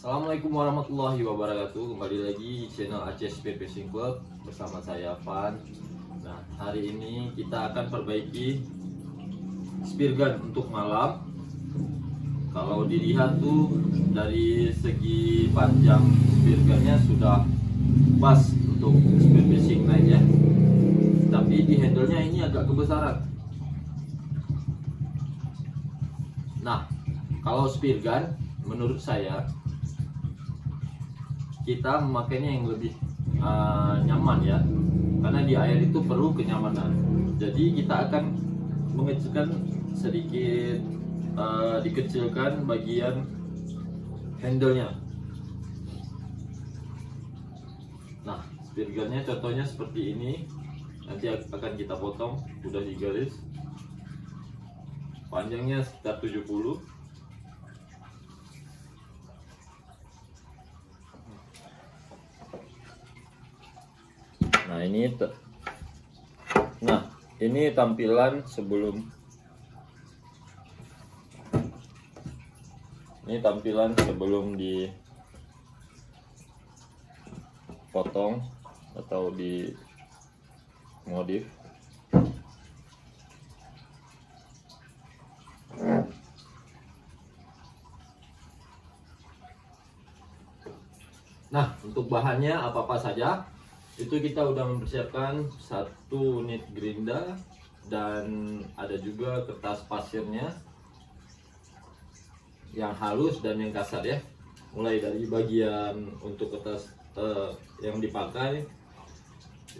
Assalamualaikum warahmatullahi wabarakatuh. Kembali lagi di channel Aceh Speed Fishing Club bersama saya Van. Nah, hari ini kita akan perbaiki spear gun untuk malam. Kalau dilihat tuh dari segi panjang spear gunnya sudah pas untuk speed fishing night ya. Tapi di handle-nya ini agak kebesaran. Nah, kalau spear gun menurut saya kita memakainya yang lebih nyaman ya, karena di air itu perlu kenyamanan. Jadi kita akan mengecilkan sedikit, dikecilkan bagian handle-nya. Nah, spear gun-nya contohnya seperti ini. Nanti akan kita potong, udah digaris. Panjangnya sekitar 70. Nah, ini tampilan sebelum dipotong atau di modif. Nah, untuk bahannya apa-apa saja itu kita udah mempersiapkan 1 unit gerinda dan ada juga kertas pasirnya yang halus dan yang kasar ya. Mulai dari bagian untuk kertas yang dipakai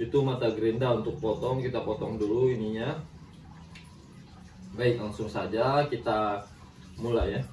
itu mata gerinda untuk potong, kita potong dulu ininya. Baik, langsung saja kita mulai ya.